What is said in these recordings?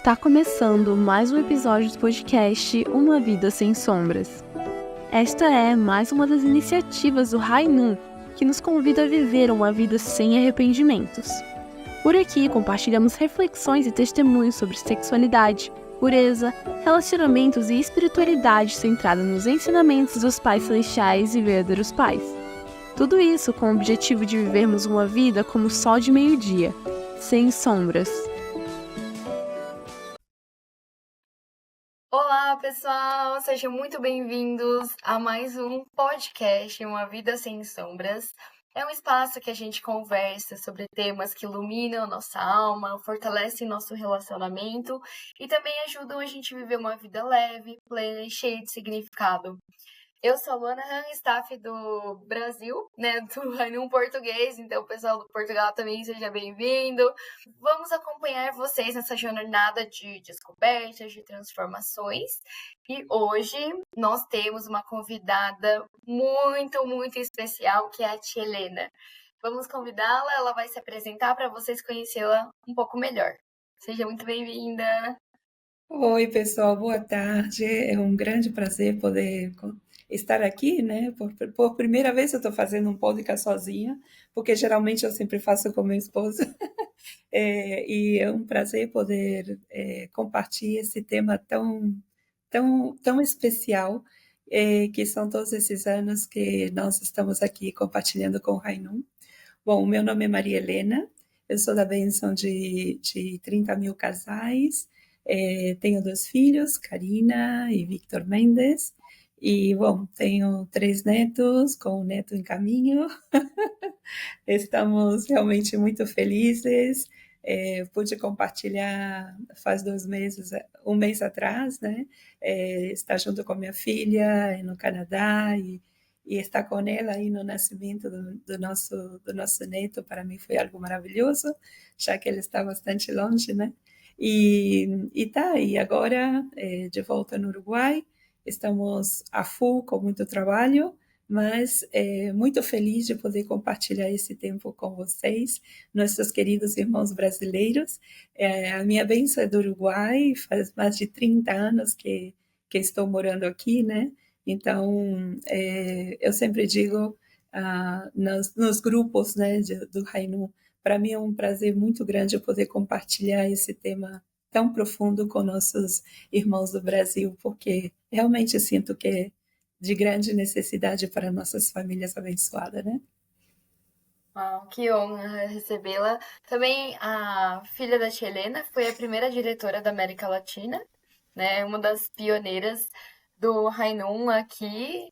Está começando mais um episódio do podcast Uma Vida Sem Sombras. Esta é mais uma das iniciativas do Rainum, que nos convida a viver uma vida sem arrependimentos. Por aqui compartilhamos reflexões e testemunhos sobre sexualidade, pureza, relacionamentos e espiritualidade centrada nos ensinamentos dos pais celestiais e verdadeiros pais. Tudo isso com o objetivo de vivermos uma vida como o sol de meio-dia, sem sombras. Olá, pessoal! Sejam muito bem-vindos a mais um podcast Uma Vida Sem Sombras. É um espaço que a gente conversa sobre temas que iluminam nossa alma, fortalecem nosso relacionamento e também ajudam a gente a viver uma vida leve, plena e cheia de significado. Eu sou a Luana Han, staff do Brasil, do Rainum Português, então o pessoal do Portugal também seja bem-vindo. Vamos acompanhar vocês nessa jornada de descobertas, de transformações. E hoje nós temos uma convidada muito especial, que é a tia Helena. Vamos convidá-la, ela vai se apresentar para vocês conhecê-la um pouco melhor. Seja muito bem-vinda! Oi, pessoal, boa tarde. É um grande prazer poder estar aqui, né? Por primeira vez eu estou fazendo um podcast sozinha, porque geralmente eu sempre faço com meu esposo. E é um prazer poder compartilhar esse tema tão especial, que são todos esses anos que nós estamos aqui compartilhando com o Rainum. Bom, o meu nome é Maria Helena, eu sou da bênção de 30 mil casais, tenho 2 filhos, Karina e Victor Mendes, e, bom, tenho 3 netos, com um neto em caminho. Estamos realmente muito felizes. Pude compartilhar faz 2 meses, um mês atrás, né? Estar junto com minha filha no Canadá e estar com ela aí no nascimento do nosso neto, para mim foi algo maravilhoso, já que ele está bastante longe, né? E agora, de volta no Uruguai, estamos a full com muito trabalho, mas muito feliz de poder compartilhar esse tempo com vocês, nossos queridos irmãos brasileiros. A minha bênção é do Uruguai, faz mais de 30 anos que estou morando aqui, né? Então, eu sempre digo nos grupos, né, do Rainum, para mim é um prazer muito grande poder compartilhar esse tema tão profundo com nossos irmãos do Brasil, porque realmente sinto que é de grande necessidade para nossas famílias abençoadas, né? Uau, que honra recebê-la. Também a filha da tia Helena foi a primeira diretora da América Latina, né? Uma das pioneiras do Rainum aqui,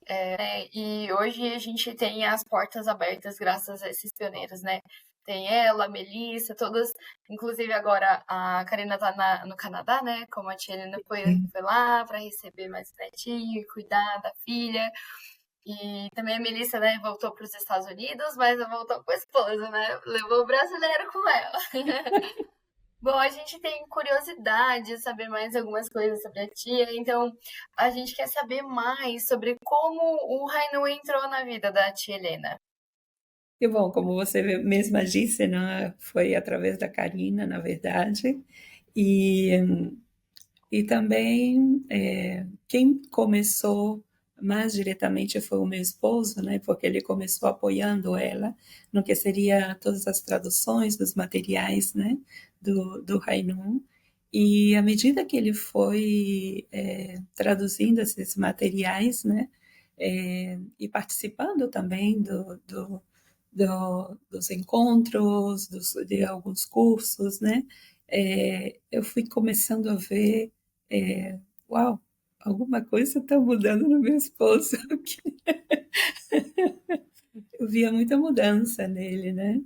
e hoje a gente tem as portas abertas graças a esses pioneiros, né? Tem ela, a Melissa, todas, inclusive agora a Karina tá no Canadá, né? Como a tia Helena foi lá para receber mais netinho e cuidar da filha. E também a Melissa, né, voltou para os Estados Unidos, mas voltou com o esposo, né? Levou o brasileiro com ela. Bom, a gente tem curiosidade de saber mais algumas coisas sobre a tia, então a gente quer saber mais sobre como o Rainu entrou na vida da tia Helena. E bom, como você mesma disse, né, foi através da Karina, na verdade, e, e também quem começou mais diretamente foi o meu esposo, né, porque ele começou apoiando ela no que seria todas as traduções dos materiais, né, do Rainum. E à medida que ele foi traduzindo esses materiais, né, e participando também dos encontros, de alguns cursos, né? Eu fui começando a ver, uau, alguma coisa está mudando no meu esposo. Eu via muita mudança nele, né?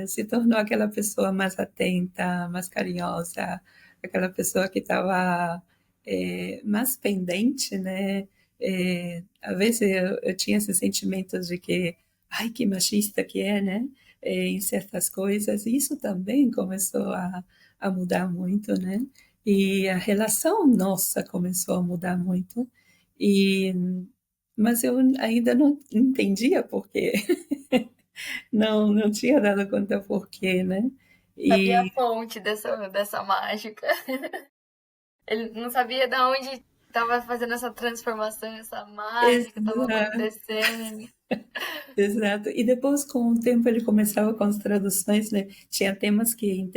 Se tornou aquela pessoa mais atenta, mais carinhosa, aquela pessoa que estava mais pendente, né? Às vezes eu tinha esses sentimentos de que, ai, que machista que é, né? Em certas coisas, e isso também começou a mudar muito, né? E a relação nossa começou a mudar muito, e mas eu ainda não entendia por quê. Não tinha dado conta por quê, né? Sabia a fonte dessa mágica. Ele não sabia de onde estava fazendo essa transformação, essa mágica estava Exato, acontecendo. exato. E depois, com o tempo, ele começava com as traduções, né? Tinha temas que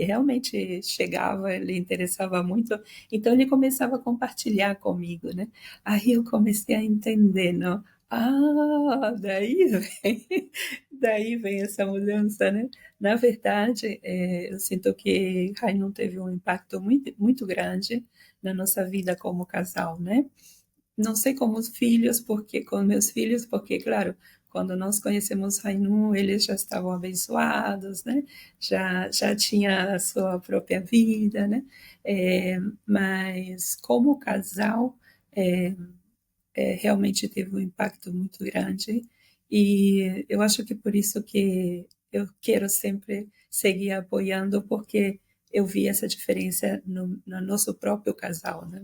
realmente chegava, ele interessava muito. Então, ele começava a compartilhar comigo, né? Aí eu comecei a entender, não? Ah, daí vem essa mudança, né? Na verdade, eu sinto que Rainun teve um impacto muito, muito grande na nossa vida como casal, né? Não sei como os filhos, porque com meus filhos, porque, claro, quando nós conhecemos Rainu, eles já estavam abençoados, né? Já tinha a sua própria vida, né? Mas como casal, é, realmente teve um impacto muito grande e eu acho que por isso que eu quero sempre seguir apoiando, porque eu vi essa diferença no nosso próprio casal, né?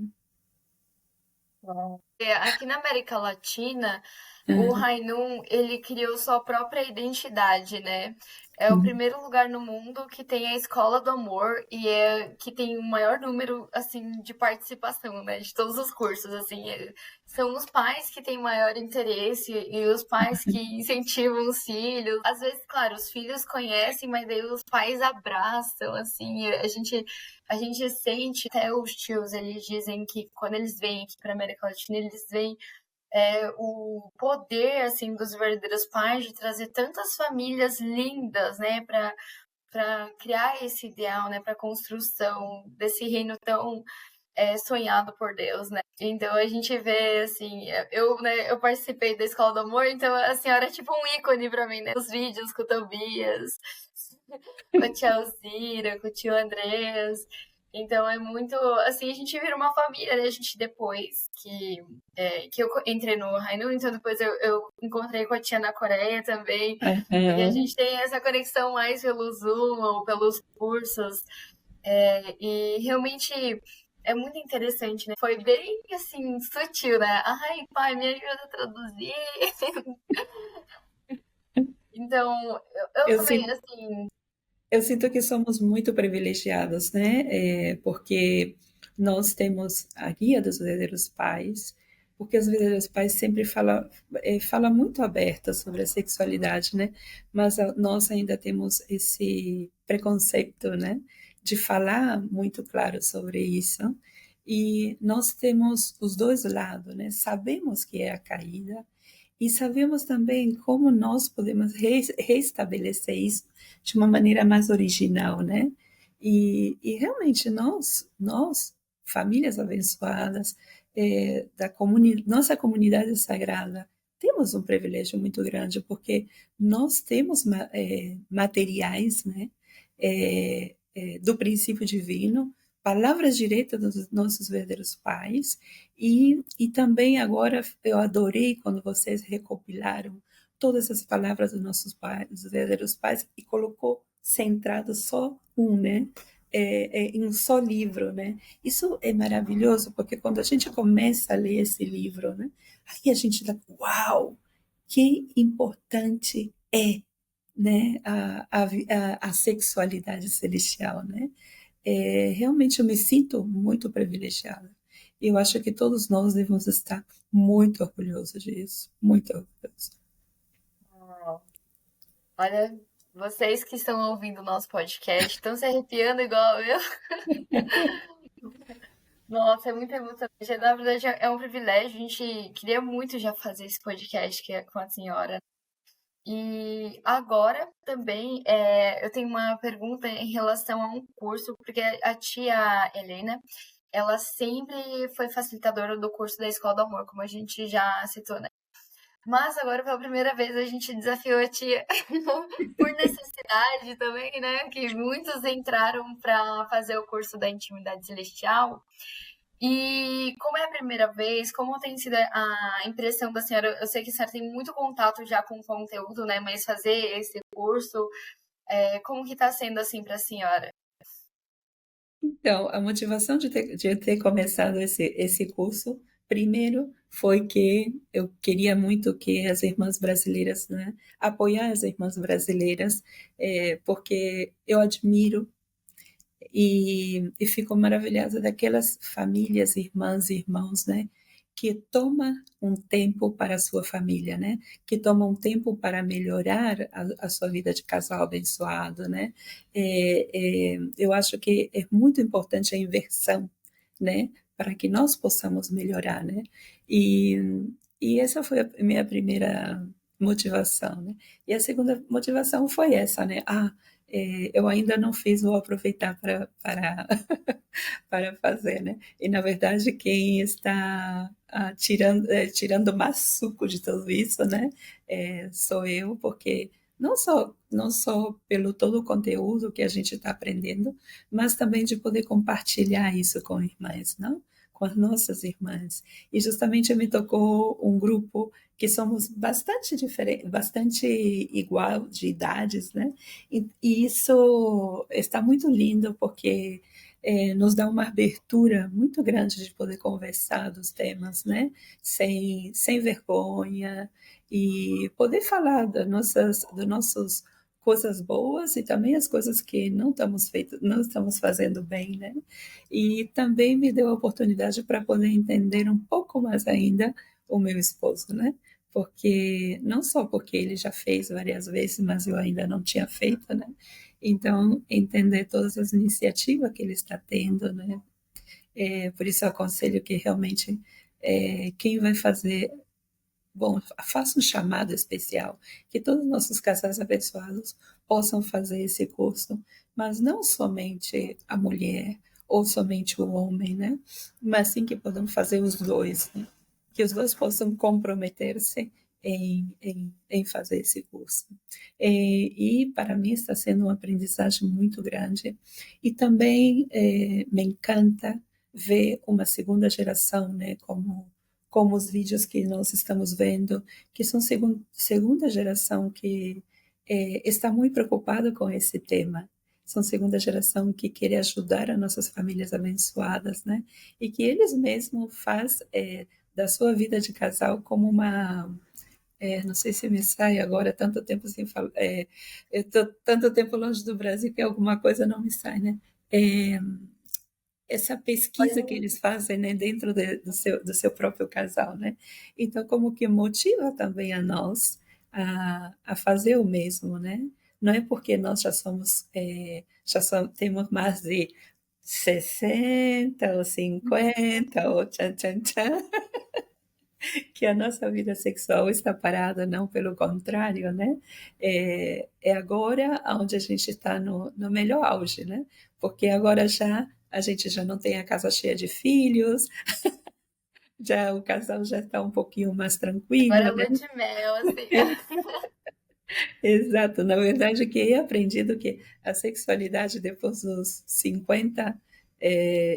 Aqui na América Latina, o Uhum. Rainum, ele criou sua própria identidade, né? É o primeiro lugar no mundo que tem a Escola do Amor e é que tem o maior número, assim, de participação, né? De todos os cursos, assim. São os pais que têm maior interesse e os pais que incentivam os filhos. Às vezes, claro, os filhos conhecem, mas daí os pais abraçam, assim. A gente sente, até os tios, eles dizem que quando eles vêm aqui para América Latina, eles veem o poder assim dos verdadeiros pais de trazer tantas famílias lindas, né, para criar esse ideal, né, para construção desse reino tão sonhado por Deus, né? Então a gente vê assim, eu participei da Escola do Amor, então a senhora é tipo um ícone para mim, né? Os vídeos com o Tobias, com a tia Alzira, com o tio Andrés. Então é muito. Assim, a gente vira uma família, né? A gente depois que eu entrei no Hainu, então depois eu encontrei com a tia na Coreia também. E a Uhum. gente tem essa conexão mais pelo Zoom ou pelos cursos. E realmente é muito interessante, né? Foi bem assim, sutil, né? Ai, pai, me ajuda a traduzir. Então, eu Eu também, sinto, assim, eu sinto que somos muito privilegiados, né? Porque nós temos a guia dos verdadeiros pais, porque os verdadeiros pais sempre fala muito aberta sobre a sexualidade, né? Mas nós ainda temos esse preconceito, né? De falar muito claro sobre isso. E nós temos os dois lados, né? Sabemos que é a caída, e sabemos também como nós podemos restabelecer isso de uma maneira mais original, né? E realmente nós, famílias abençoadas, nossa comunidade sagrada, temos um privilégio muito grande, porque nós temos materiais, né? Do princípio divino, palavras diretas dos nossos verdadeiros pais, e também agora eu adorei quando vocês recopilaram todas as palavras dos nossos pais, dos verdadeiros pais, e colocou centrado só um, né? Em um só livro, né? Isso é maravilhoso, porque quando a gente começa a ler esse livro, né? Aí a gente dá, uau, que importante é, né? A sexualidade celestial, né? Realmente eu me sinto muito privilegiada. Eu acho que todos nós devemos estar muito orgulhosos disso, muito orgulhosos. olha, vocês que estão ouvindo o nosso podcast estão se arrepiando igual eu. Nossa, é muito emocionante. Na verdade, é um privilégio. A gente queria muito já fazer esse podcast com a senhora. E agora também eu tenho uma pergunta em relação a um curso, porque a tia Helena, ela sempre foi facilitadora do curso da Escola do Amor, como a gente já citou, né? Mas agora, pela primeira vez, a gente desafiou a tia por necessidade também, né? Que muitos entraram para fazer o curso da Intimidade Celestial. E como é a primeira vez, como tem sido a impressão da senhora? Eu sei que a senhora tem muito contato já com o conteúdo, né? Mas fazer esse curso, como que está sendo assim para a senhora? Então, a motivação de ter começado esse curso, primeiro, foi que eu queria muito que as irmãs brasileiras, né, apoiar as irmãs brasileiras, porque eu admiro e fico maravilhada daquelas famílias, irmãs e irmãos, né, que tomam um tempo para a sua família, né, que tomam um tempo para melhorar a sua vida de casal abençoado, né. Eu acho que é muito importante a inversão, né, para que nós possamos melhorar, né. E, e essa foi a minha primeira motivação, né. E a segunda motivação foi essa, né, eu ainda não fiz, vou aproveitar para para fazer, né? E na verdade quem está tirando mais suco de tudo isso, né? Sou eu, porque não só pelo todo o conteúdo que a gente está aprendendo, mas também de poder compartilhar isso com irmãs, não? Com as nossas irmãs. E justamente me tocou um grupo que somos bastante diferente, bastante igual de idades, né? E isso está muito lindo porque nos dá uma abertura muito grande de poder conversar dos temas, né? Sem vergonha e poder falar das nossas coisas boas e também as coisas que não estamos fazendo bem, né? E também me deu a oportunidade para poder entender um pouco mais ainda o meu esposo, né? Porque não só porque ele já fez várias vezes, mas eu ainda não tinha feito, né? Então, entender todas as iniciativas que ele está tendo, né? Por isso eu aconselho que realmente quem vai fazer, bom, faça um chamado especial, que todos os nossos casais abençoados possam fazer esse curso, mas não somente a mulher ou somente o homem, né? Mas sim que podem fazer os dois, né? Que os dois possam comprometer-se em fazer esse curso. E para mim está sendo uma aprendizagem muito grande. E também me encanta ver uma segunda geração, né, como os vídeos que nós estamos vendo, que são segunda geração que está muito preocupada com esse tema. São segunda geração que quer ajudar as nossas famílias abençoadas, né? E que eles mesmos faz da sua vida de casal como uma não sei se me sai agora, tanto tempo sem falar, eu estou tanto tempo longe do Brasil que alguma coisa não me sai, né? É, essa pesquisa que eles fazem, né, dentro do seu próprio casal, né? Então, como que motiva também a nós a fazer o mesmo, né? Não é porque nós temos mais de 60 ou 50 ou tchan, tchan, tchan, que a nossa vida sexual está parada, não, pelo contrário, né? É agora onde a gente está no melhor auge, né? Porque agora já a gente já não tem a casa cheia de filhos, já o casal já está um pouquinho mais tranquilo, Agora é né? lua de mel, assim. Exato, na verdade que eu aprendido que a sexualidade depois dos 50,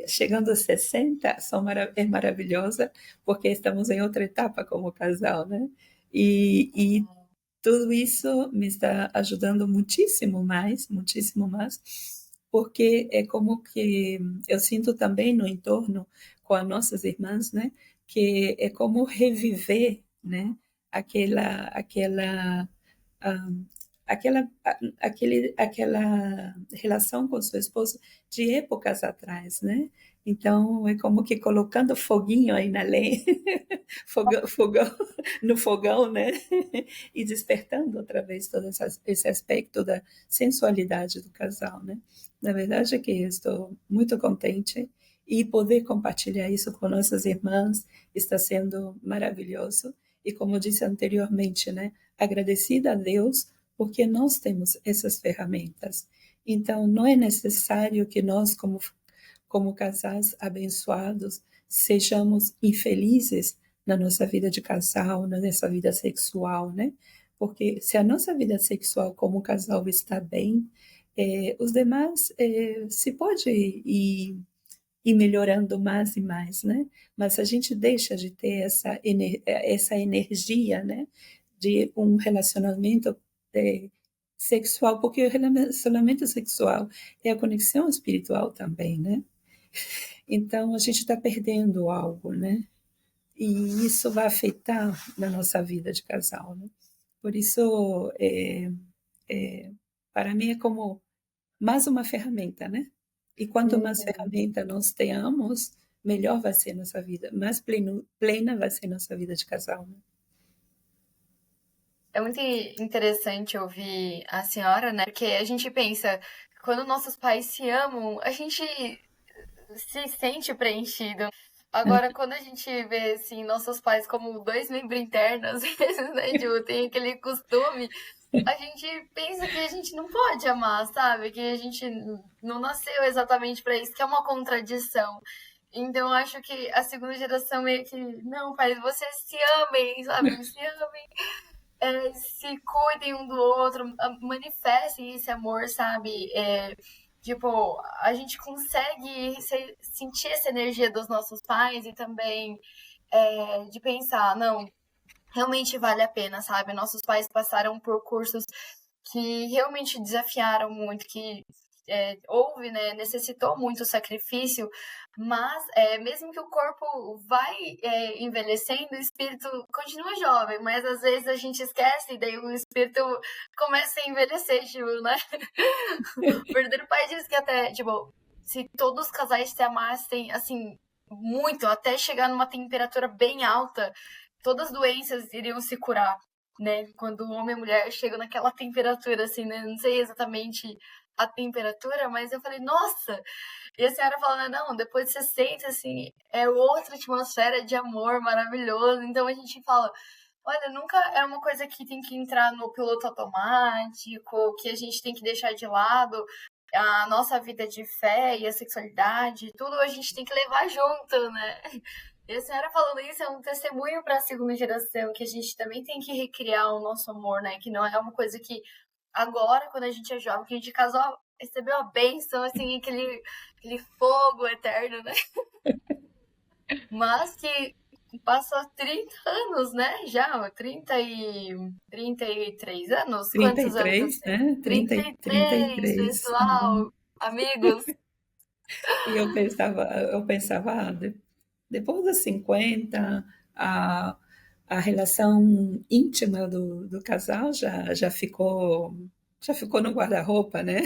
chegando aos 60, é maravilhosa, porque estamos em outra etapa como casal, né? E tudo isso me está ajudando muitíssimo mais, porque é como que eu sinto também no entorno com as nossas irmãs, né? Que é como reviver, né? Aquela ah, aquela relação com seu esposo de épocas atrás, né? Então é como que colocando foguinho aí na lenha, fogão, no fogão, né? E despertando outra vez todo esse aspecto da sensualidade do casal, né? Na verdade é que eu estou muito contente e poder compartilhar isso com nossas irmãs está sendo maravilhoso. E como eu disse anteriormente, né? Agradecida a Deus porque nós temos essas ferramentas. Então, não é necessário que nós, como casais abençoados, sejamos infelizes na nossa vida de casal, na nossa vida sexual, né? Porque se a nossa vida sexual como casal está bem, os demais se pode ir melhorando mais e mais, né? Mas a gente deixa de ter essa energia, né? De um relacionamento sexual, porque o relacionamento sexual é a conexão espiritual também, né? Então a gente está perdendo algo, né? e isso vai afetar na nossa vida de casal, né? Por isso, para mim é como mais uma ferramenta, né? E quanto mais Uhum. ferramenta nós tenhamos, melhor vai ser nossa vida, mais plena vai ser nossa vida de casal, né? É muito interessante ouvir a senhora, né? Porque a gente pensa, quando nossos pais se amam, a gente se sente preenchido. Agora, quando a gente vê, assim, nossos pais como dois membros internos, às vezes, né? Tipo, tem aquele costume, a gente pensa que a gente não pode amar, sabe? Que a gente não nasceu exatamente para isso, que é uma contradição. Então, eu acho que a segunda geração meio que, não, pai, vocês se amem, sabe? Se amem, se cuidem um do outro, manifestem esse amor, sabe? Tipo, a gente consegue sentir essa energia dos nossos pais e também de pensar, não, realmente vale a pena, sabe? Nossos pais passaram por cursos que realmente desafiaram muito, que houve, né, necessitou muito sacrifício, mas mesmo que o corpo vai envelhecendo, o espírito continua jovem, mas às vezes a gente esquece e daí o espírito começa a envelhecer, tipo, né? O verdadeiro pai diz que até, tipo, se todos os casais se amassem, assim, muito, até chegar numa temperatura bem alta, todas as doenças iriam se curar, né? Quando o homem e a mulher chegam naquela temperatura, assim, né? Não sei exatamente a temperatura, mas eu falei, nossa! E a senhora falando, não, depois de 60, assim, é outra atmosfera de amor maravilhoso. Então a gente fala, olha, nunca é uma coisa que tem que entrar no piloto automático, que a gente tem que deixar de lado. A nossa vida de fé e a sexualidade, tudo a gente tem que levar junto, né? E a senhora falando isso é um testemunho para a segunda geração, que a gente também tem que recriar o nosso amor, né? Que não é uma coisa que agora, quando a gente é jovem, que a gente casou, recebeu a bênção, assim, aquele fogo eterno, né? Mas que passou 30 anos, né? Já, 33 anos? Quantos anos 33, você? né? Trinta e Trinta e três, três. pessoal, amigos. E eu pensava, depois dos 50, a relação íntima do casal já ficou no guarda-roupa, né?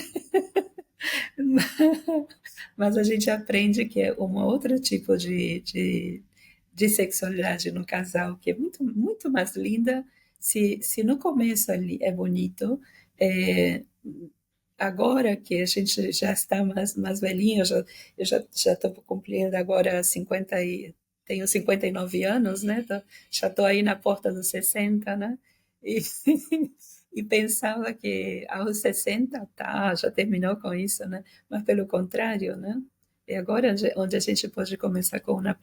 Mas a gente aprende que é um outro tipo de sexualidade no casal, que é muito, muito mais linda. Se no começo ali é bonito, é, agora que a gente já está mais velhinho, eu já estou cumprindo agora 50 tenho 59 anos, né? Já estou aí na porta dos 60, né? E, e pensava que aos 60, tá, já terminou com isso, né? Mas pelo contrário, né? É agora onde a gente pode começar com uma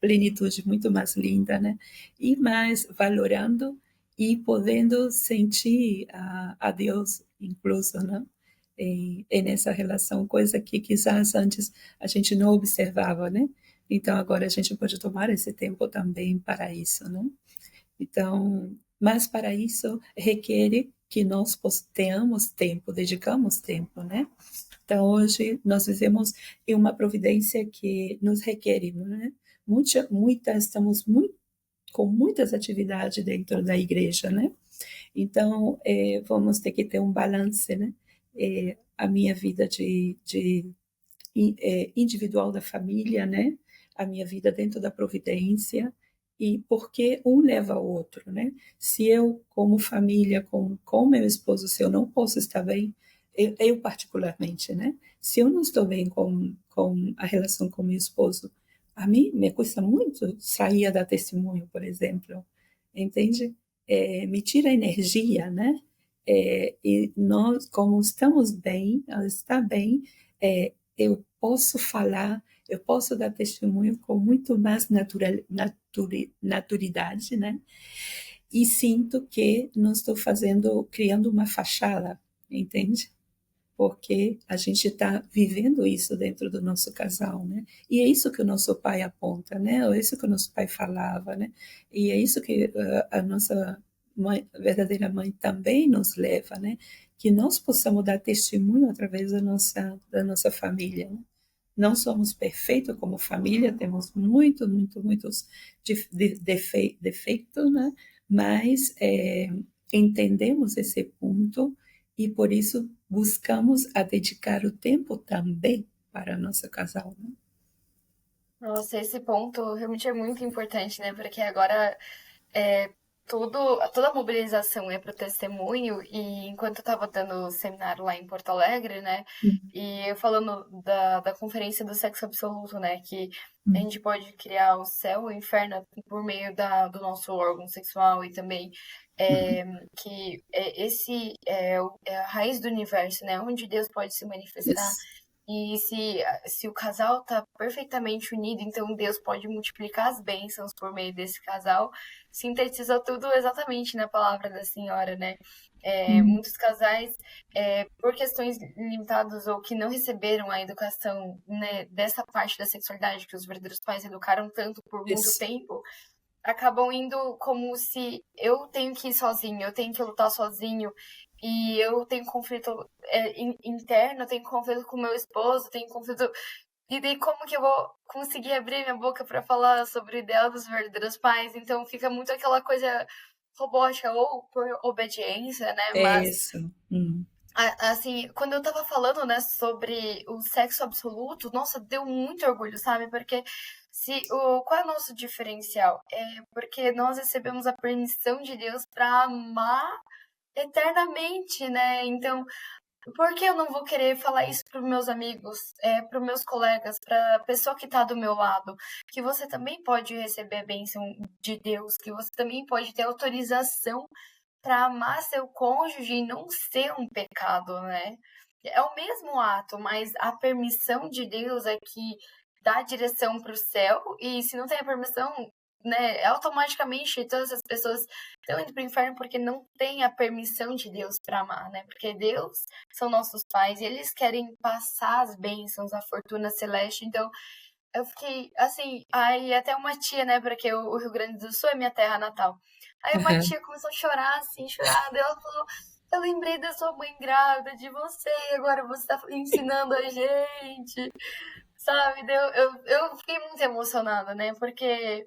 plenitude muito mais linda, né? E mais valorando e podendo sentir a Deus incluso, né? Nessa relação, coisa que quizás antes a gente não observava, né? Então agora a gente pode tomar esse tempo também para isso, né? Então, mas para isso requer que nós tenhamos tempo, dedicamos tempo, né? Então hoje nós vivemos em uma providência que nos requer, né? Estamos com muitas atividades dentro da igreja, né? Então, vamos ter que ter um balance, né? A minha vida individual da família, né? A minha vida dentro da providência, e porque um leva ao outro, né? Se eu, como família, com meu esposo, se eu não posso estar bem, eu particularmente, né? Se eu não estou bem com a relação com meu esposo, a mim me custa muito sair a dar testemunho, por exemplo, entende? Me tira energia, né? E nós, como estamos bem, está bem, eu posso falar, eu posso dar testemunho com muito mais naturalidade, né? E sinto que não estou criando uma fachada, entende? Porque a gente está vivendo isso dentro do nosso casal, né? E é isso que o nosso pai aponta, né? É isso que o nosso pai falava, né? E é isso que a nossa mãe, a verdadeira mãe também nos leva, né? Que nós possamos dar testemunho através da nossa família, né? Não somos perfeitos como família, temos muitos defeitos, né? Mas entendemos esse ponto e por isso buscamos a dedicar o tempo também para nosso casal, né? Nossa, esse ponto realmente é muito importante, né? Porque agora é, toda a mobilização é para o testemunho, e enquanto eu estava dando o seminário lá em Porto Alegre, né? E eu falando da conferência do sexo absoluto, né? Que a gente pode criar o céu e o inferno por meio do nosso órgão sexual, e também que é a raiz do universo, né? Onde Deus pode se manifestar. Isso. E se o casal tá perfeitamente unido, então Deus pode multiplicar as bênçãos por meio desse casal. Sintetiza tudo exatamente na palavra da senhora, né? Muitos casais, por questões limitadas ou que não receberam a educação, né, dessa parte da sexualidade que os verdadeiros pais educaram tanto por muito Isso. tempo, acabam indo como se eu tenho que ir sozinho, eu tenho que lutar sozinho, e eu tenho conflito interno, eu tenho conflito com meu esposo, tenho conflito. E daí como que eu vou conseguir abrir minha boca para falar sobre o ideal dos verdadeiros pais? Então fica muito aquela coisa robótica ou por obediência, né? É Mas isso. assim, quando eu tava falando, né, sobre o sexo absoluto, nossa, deu muito orgulho, sabe? Porque qual é o nosso diferencial? É porque nós recebemos a permissão de Deus para amar eternamente, né? Então, por que eu não vou querer falar isso para os meus amigos, para os meus colegas, para a pessoa que está do meu lado? Que você também pode receber a bênção de Deus, que você também pode ter autorização para amar seu cônjuge e não ser um pecado, né? É o mesmo ato, mas a permissão de Deus é que dá direção para o céu, e se não tem a permissão, né, automaticamente todas as pessoas estão indo para o inferno porque não tem a permissão de Deus para amar, né? Porque Deus são nossos pais e eles querem passar as bênçãos, a fortuna celeste. Então, eu fiquei assim, aí até uma tia, né, porque o Rio Grande do Sul é minha terra natal. Aí uma tia começou a chorar, assim, chorando, e ela falou: eu lembrei da sua mãe grávida, de você, e agora você tá ensinando a gente, sabe? Eu fiquei muito emocionada, né, porque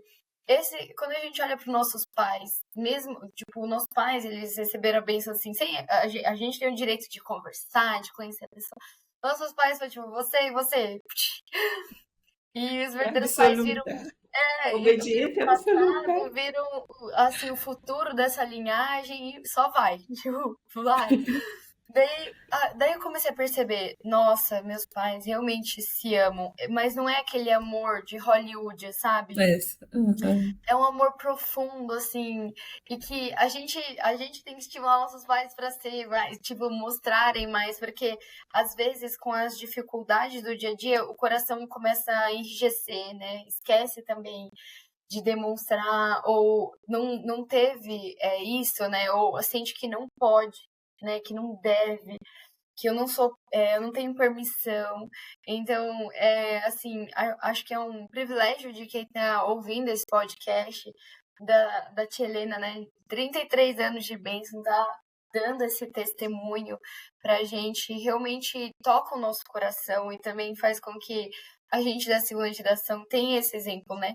quando a gente olha para os nossos pais, mesmo, tipo, nossos pais, eles receberam a bênção assim, sem a gente tem o direito de conversar, de conhecer a pessoa. Nossos pais foi tipo, você e você. E os verdadeiros pais viram, Absoluta. viram Obediente o absoluta. passado, viram assim o futuro dessa linhagem e só vai, tipo, vai. Daí eu comecei a perceber, nossa, meus pais realmente se amam, mas não é aquele amor de Hollywood, sabe? Isso. É um amor profundo, assim, e que a gente tem que estimular nossos pais para ser mais, tipo, mostrarem mais, porque às vezes com as dificuldades do dia a dia, o coração começa a enrijecer, né? Esquece também de demonstrar, ou não teve isso, né? Ou sente que não pode, né? Que não deve, que eu não sou, eu não tenho permissão. Então, assim, acho que é um privilégio de quem está ouvindo esse podcast da tia Helena, né? 33 anos de bênção, tá dando esse testemunho pra gente, realmente toca o nosso coração e também faz com que a gente da segunda geração tenha esse exemplo, né?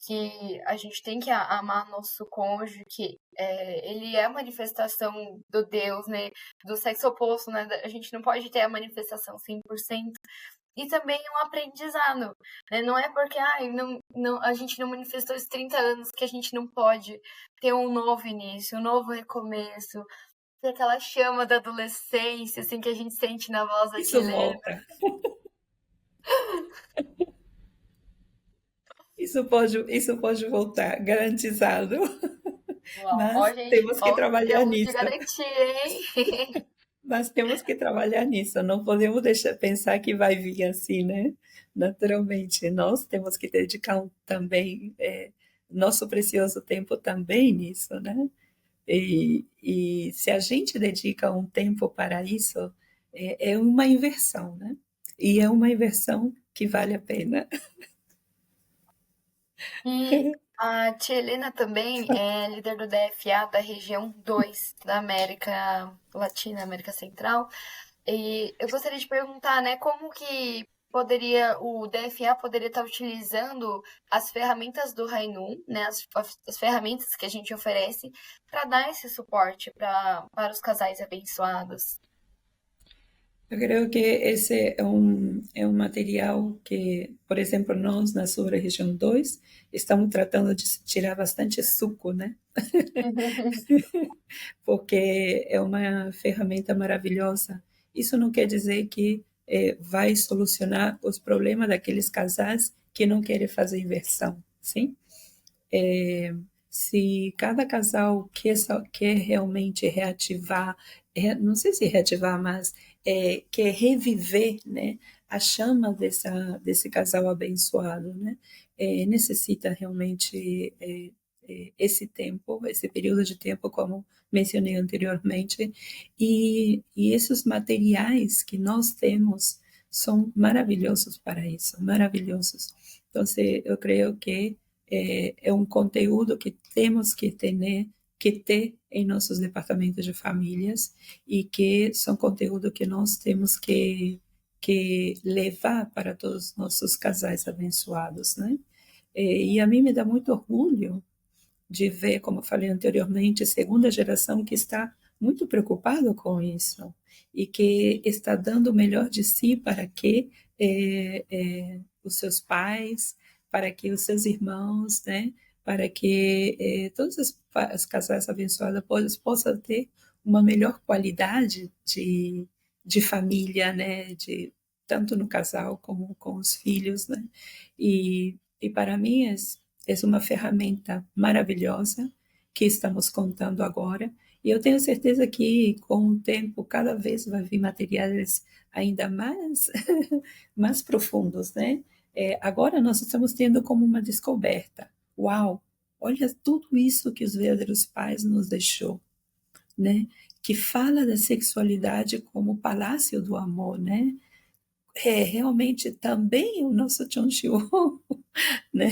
Que a gente tem que amar nosso cônjuge, que ele é a manifestação do Deus, né, do sexo oposto, né, a gente não pode ter a manifestação 100%, e também é um aprendizado, né, não é porque a gente não manifestou esses 30 anos que a gente não pode ter um novo início, um novo recomeço, ter aquela chama da adolescência, assim, que a gente sente na voz da tia Isso Helena. volta. Isso pode voltar, garantizado. Uau, ó, Mas gente, temos que ó, o que trabalhar temos de nisso. garantia, hein? Mas temos que trabalhar nisso. Não podemos deixar pensar que vai vir assim, né? Naturalmente. Nós temos que dedicar também nosso precioso tempo também nisso, né? E se a gente dedica um tempo para isso, é uma inversão, né? E é uma inversão que vale a pena. E a tia Helena também é líder do DFA da região 2 da América Latina, América Central. E eu gostaria de perguntar, né, como que o DFA poderia estar utilizando as ferramentas do Rainum, né, as ferramentas que a gente oferece, para dar esse suporte para os casais abençoados. Eu creio que esse é um material que, por exemplo, nós na sua região 2 estamos tratando de tirar bastante suco, né? Porque é uma ferramenta maravilhosa. Isso não quer dizer que vai solucionar os problemas daqueles casais que não querem fazer inversão, sim? É, se cada casal quer realmente reativar, não sei se reativar, mas quer reviver, né, a chama desse casal abençoado, né, necessita realmente esse tempo, esse período de tempo, como mencionei anteriormente, e esses materiais que nós temos são maravilhosos para isso, maravilhosos. Então, eu creio que é um conteúdo que temos que ter em nossos departamentos de famílias e que são conteúdo que nós temos que levar para todos os nossos casais abençoados, né? E a mim me dá muito orgulho de ver, como eu falei anteriormente, a segunda geração que está muito preocupado com isso e que está dando o melhor de si para que os seus pais, para que os seus irmãos, né, para que todos os casais abençoados possam ter uma melhor qualidade de família, né, tanto no casal como com os filhos, né, e para mim é uma ferramenta maravilhosa que estamos contando agora. E eu tenho certeza que, com o tempo, cada vez vai vir materiais ainda mais, mais profundos, né? Agora nós estamos tendo como uma descoberta. Uau! Olha tudo isso que os verdadeiros pais nos deixou, né? Que fala da sexualidade como o palácio do amor, né? Realmente também o nosso Chonchiu, né?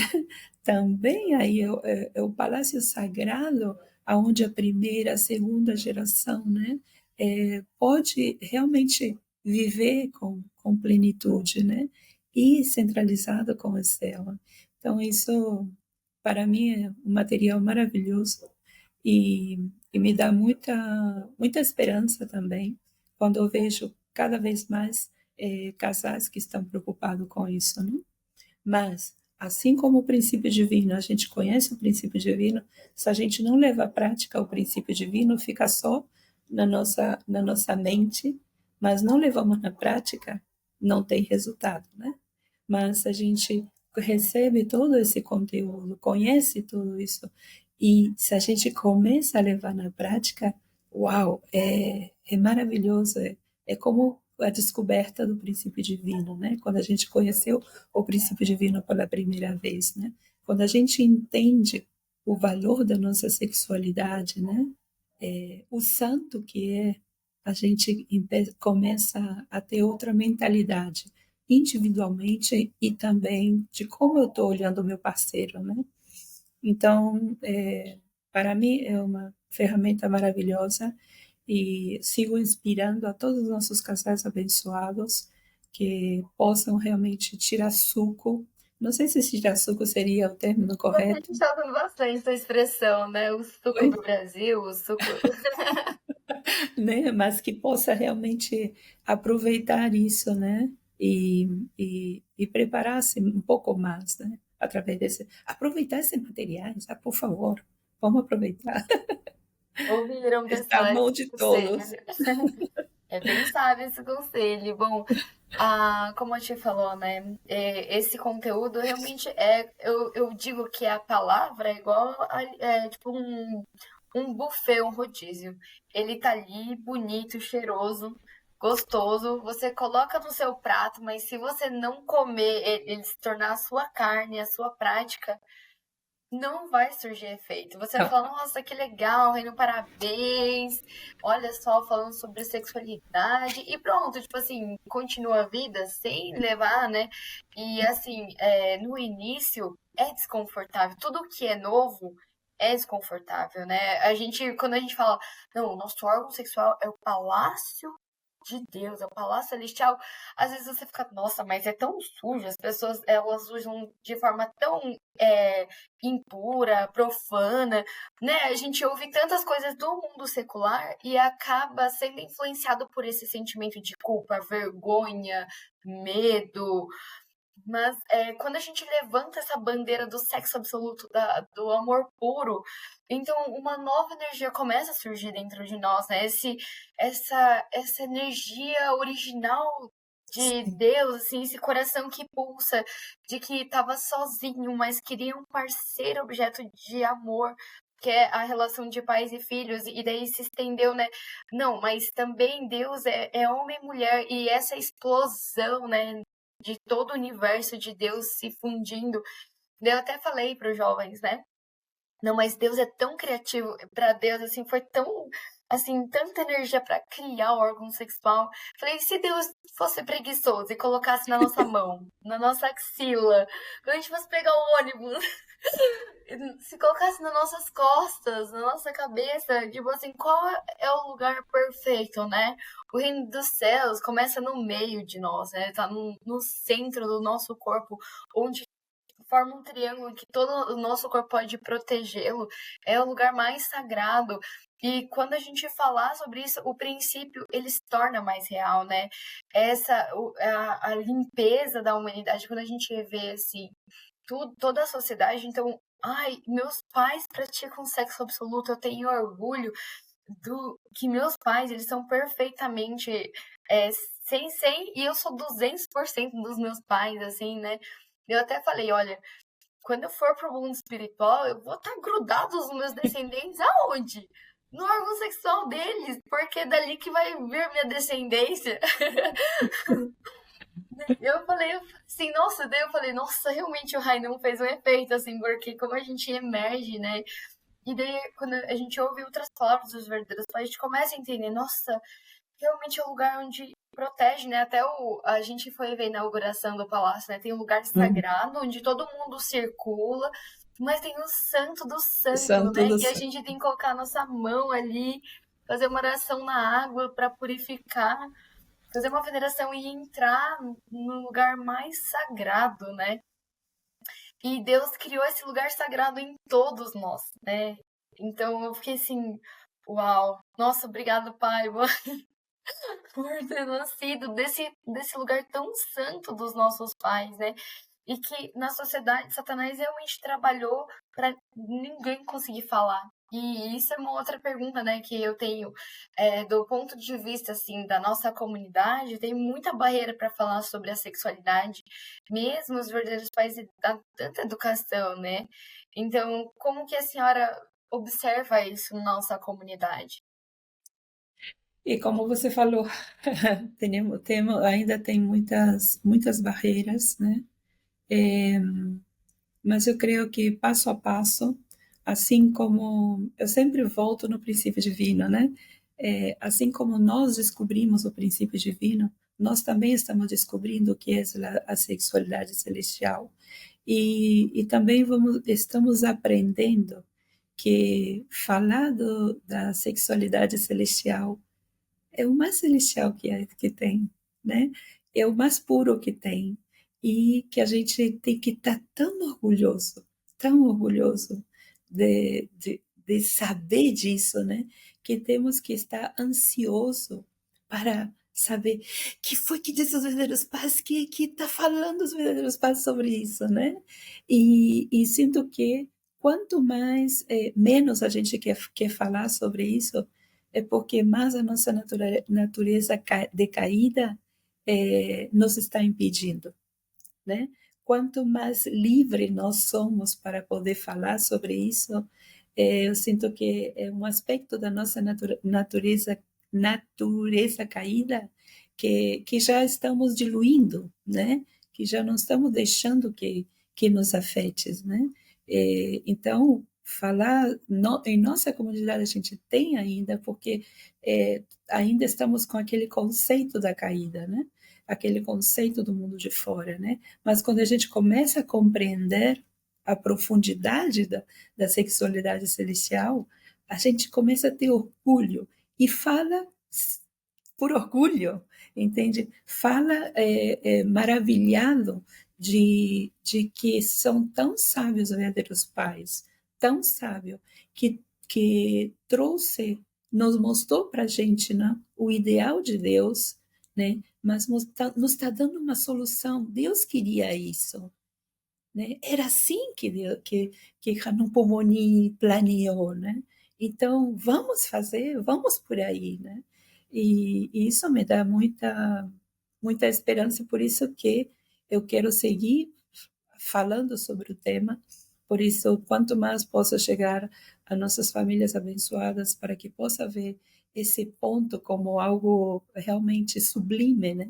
Também aí é o palácio sagrado, aonde a primeira, a segunda geração, né, pode realmente viver com plenitude, né, e centralizado com a Estela. Então isso para mim é um material maravilhoso e me dá muita esperança também quando eu vejo cada vez mais casais que estão preocupados com isso, né? Mas, assim como o princípio divino, a gente conhece o princípio divino, se a gente não leva à prática o princípio divino, fica só na nossa mente, mas não levamos na prática, não tem resultado, né? Mas a gente recebe todo esse conteúdo, conhece tudo isso, e se a gente começa a levar na prática, uau, é maravilhoso, é como a descoberta do princípio divino, né? Quando a gente conheceu o princípio divino pela primeira vez, né? Quando a gente entende o valor da nossa sexualidade, né? O santo que é, a gente começa a ter outra mentalidade, individualmente e também de como eu estou olhando o meu parceiro, né? Então, para mim é uma ferramenta maravilhosa e sigo inspirando a todos os nossos casais abençoados que possam realmente tirar suco. Não sei se tirar suco seria o termo A gente correto. está usando bastante essa expressão, né? O suco Oi? do Brasil, o suco. Né? Mas que possa realmente aproveitar isso, né? E preparar-se um pouco mais, né? Através aproveitar esses materiais, por favor, vamos aproveitar. Ouviram, Está à pessoal, mão esse de conselho. todos. É bem sábio esse conselho. Bom, como a Ti falou, né? Esse conteúdo realmente eu digo que a palavra é igual tipo um buffet, um rodízio. Ele tá ali, bonito, cheiroso, gostoso. Você coloca no seu prato, mas se você não comer, ele se tornar a sua carne, a sua prática, não vai surgir efeito. Você vai Não, falar, nossa, que legal, Reino, parabéns. Olha só, falando sobre sexualidade. E pronto, tipo assim, continua a vida sem levar, né? E assim, no início é desconfortável. Tudo que é novo é desconfortável, né? Quando a gente fala, não, o nosso órgão sexual é o palácio de Deus, é o palácio celestial. Às vezes você fica, nossa, mas é tão sujo, as pessoas, elas usam de forma tão impura, profana, né? A gente ouve tantas coisas do mundo secular e acaba sendo influenciado por esse sentimento de culpa, vergonha, medo. Mas quando a gente levanta essa bandeira do sexo absoluto, do amor puro, então uma nova energia começa a surgir dentro de nós, né? Essa energia original de Sim. Deus, assim, esse coração que pulsa, de que estava sozinho, mas queria um parceiro, objeto de amor, que é a relação de pais e filhos, e daí se estendeu, né? Não, mas também Deus é homem e mulher, e essa explosão, né? De todo o universo de Deus se fundindo. Eu até falei para os jovens, né? Não, mas Deus é tão criativo. Para Deus, assim, foi tão, assim, tanta energia para criar o órgão sexual. Falei, se Deus fosse preguiçoso e colocasse na nossa mão, na nossa axila, quando a gente fosse pegar o ônibus, se colocasse nas nossas costas, na nossa cabeça, tipo assim, qual é o lugar perfeito, né? O reino dos céus começa no meio de nós, né? Tá no centro do nosso corpo, onde forma um triângulo que todo o nosso corpo pode protegê-lo. É o lugar mais sagrado. E quando a gente falar sobre isso, o princípio ele se torna mais real, né? A limpeza da humanidade, quando a gente vê assim, toda a sociedade, então, ai, meus pais praticam sexo absoluto, eu tenho orgulho do que meus pais, eles são perfeitamente 100 e eu sou 200% dos meus pais, assim, né? Eu até falei, olha, quando eu for pro mundo espiritual, eu vou estar grudado nos meus descendentes aonde? No órgão sexual deles, porque é dali que vai vir minha descendência. Eu falei assim, nossa, daí eu falei, nossa, realmente o Rainan fez um efeito, assim, porque como a gente emerge, né? E daí, quando a gente ouve outras palavras dos verdadeiros pais, a gente começa a entender, nossa, realmente é um lugar onde protege, né? Até a gente foi ver a inauguração do palácio, né? Tem um lugar sagrado onde todo mundo circula, mas tem o santo do santo, Santo né? do Que a céu. gente tem que colocar a nossa mão ali, fazer uma oração na água para purificar, fazer uma veneração e entrar no lugar mais sagrado, né? E Deus criou esse lugar sagrado em todos nós, né? Então eu fiquei assim, uau, nossa, obrigado, Pai, por ter nascido desse lugar tão santo dos nossos pais, né? E que na sociedade Satanás realmente trabalhou para ninguém conseguir falar. E isso é uma outra pergunta, né, que eu tenho do ponto de vista assim da nossa comunidade, tem muita barreira para falar sobre a sexualidade, mesmo os verdadeiros pais dão tanta educação, né? Então, como que a senhora observa isso na nossa comunidade? E como você falou, ainda tem muitas barreiras, né? Mas eu creio que passo a passo, assim como eu sempre volto no princípio divino, né? Assim como nós descobrimos o princípio divino, nós também estamos descobrindo o que é a sexualidade celestial. E também estamos aprendendo que falar da sexualidade celestial é o mais celestial que tem, né? É o mais puro que tem. E que a gente tem que estar tão orgulhoso de saber disso, né? Que temos que estar ansioso para saber que foi que disse os verdadeiros pais, que está falando os verdadeiros pais sobre isso, né? E sinto que quanto mais, menos a gente quer falar sobre isso, é porque mais a nossa natureza decaída nos está impedindo, né? Quanto mais livre nós somos para poder falar sobre isso, eu sinto que é um aspecto da nossa natureza caída que já estamos diluindo, né? Que já não estamos deixando que nos afete, né? Então, falar em nossa comunidade a gente tem ainda, porque ainda estamos com aquele conceito da caída, né? Aquele conceito do mundo de fora, né? Mas quando a gente começa a compreender a profundidade da sexualidade celestial, a gente começa a ter orgulho e fala por orgulho, entende? Fala maravilhado de que são tão sábios os verdadeiros pais, tão sábio, que trouxe, nos mostrou para a gente, né, o ideal de Deus, né, mas nos tá dando uma solução. Deus queria isso, né? Era assim que Hanum Pomoni planeou, né? Então, vamos fazer, vamos por aí, né? E isso me dá muita esperança, por isso que eu quero seguir falando sobre o tema, por isso, quanto mais posso chegar a nossas famílias abençoadas, para que possa ver esse ponto como algo realmente sublime, né?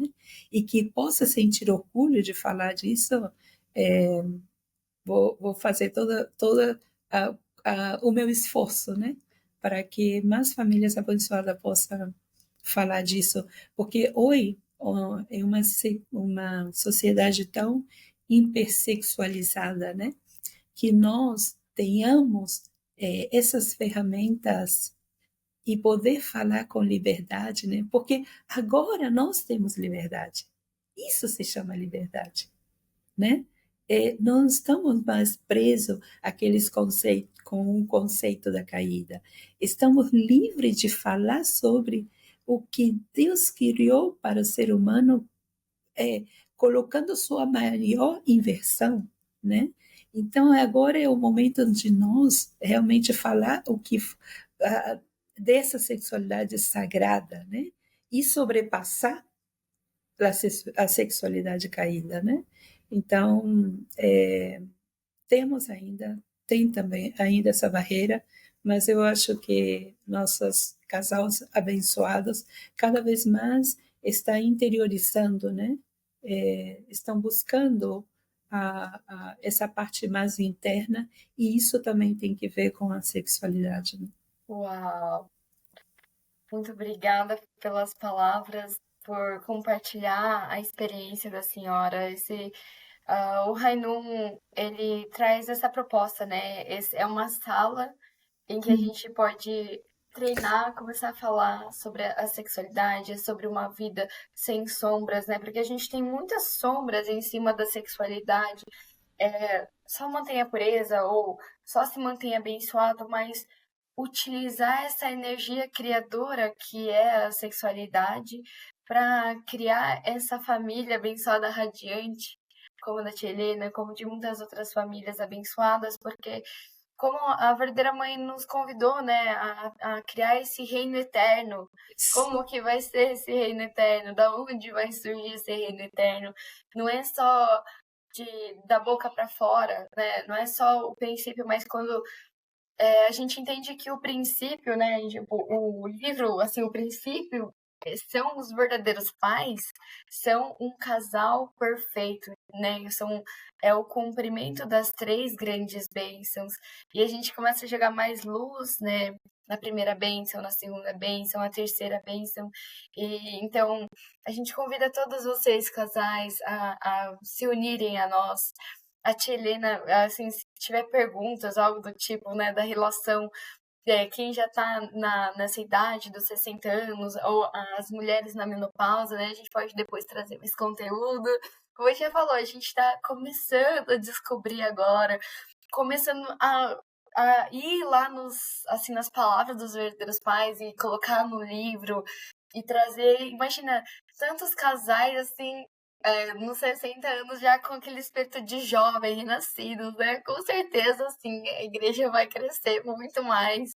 E que possa sentir orgulho de falar disso, é, vou fazer toda o meu esforço, né? Para que mais famílias abençoadas possam falar disso, porque hoje é uma sociedade tão hipersexualizada, né? Que nós tenhamos essas ferramentas e poder falar com liberdade, né? Porque agora nós temos liberdade. Isso se chama liberdade, né? Não estamos mais presos àqueles conceitos, com o conceito da caída. Estamos livres de falar sobre o que Deus criou para o ser humano, colocando sua maior inversão, né? Então agora é o momento de nós realmente falar o que dessa sexualidade sagrada, né? E sobrepassar a sexualidade caída, né? Então, tem também ainda essa barreira, mas eu acho que nossos casais abençoados cada vez mais estão interiorizando, né? Estão buscando essa parte mais interna, e isso também tem que ver com a sexualidade, né? Uau! Muito obrigada pelas palavras, por compartilhar a experiência da senhora. O Rainum, ele traz essa proposta, né? É uma sala em que a gente pode treinar, começar a falar sobre a sexualidade, sobre uma vida sem sombras, né? Porque a gente tem muitas sombras em cima da sexualidade. Só mantenha a pureza ou só se mantenha abençoado, mas utilizar essa energia criadora que é a sexualidade para criar essa família abençoada radiante, como a da tia Helena, como de muitas outras famílias abençoadas, porque como a verdadeira mãe nos convidou, né, a criar esse reino eterno. Como que vai ser esse reino eterno? Da onde vai surgir esse reino eterno? Não é só da boca para fora, né? Não é só o princípio, mas quando a gente entende que o princípio, né, tipo, o livro, assim, o princípio são os verdadeiros pais, são um casal perfeito, né? É o cumprimento das três grandes bênçãos. E a gente começa a jogar mais luz, né? Na primeira bênção, na segunda bênção, na terceira bênção. E então a gente convida todos vocês, casais, a se unirem a nós. A tia Helena, assim, se tiver perguntas, algo do tipo, né, da relação, quem já está nessa idade dos 60 anos, ou as mulheres na menopausa, né, a gente pode depois trazer esse conteúdo. Como a gente já falou, a gente está começando a descobrir agora, começando a ir lá assim, nas palavras dos verdadeiros pais e colocar no livro e trazer, imagina, tantos casais, assim, nos 60 anos já com aquele espírito de jovem, renascidos, né? Com certeza, assim, a igreja vai crescer muito mais.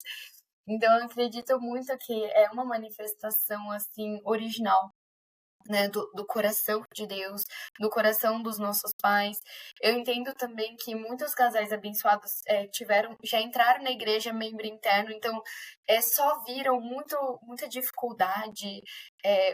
Então, eu acredito muito que é uma manifestação, assim, original, né, do coração de Deus, do coração dos nossos pais. Eu entendo também que muitos casais abençoados já entraram na igreja membro interno, então só viram muita dificuldade,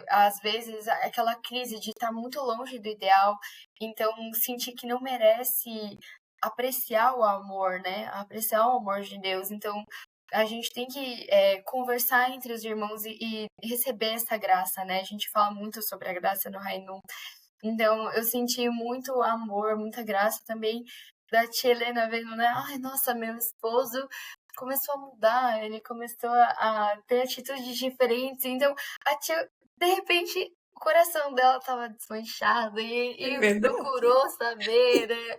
às vezes aquela crise de estar muito longe do ideal, então sentir que não merece apreciar o amor, né? Apreciar o amor de Deus. Então, a gente tem que conversar entre os irmãos e receber essa graça, né? A gente fala muito sobre a graça no Rainum. Então, eu senti muito amor, muita graça também da tia Helena vendo, né? Ai, nossa, meu esposo começou a mudar, ele começou a ter atitudes diferentes. Então, a tia De repente, o coração dela tava desmanchado É e verdade. procurou saber, né,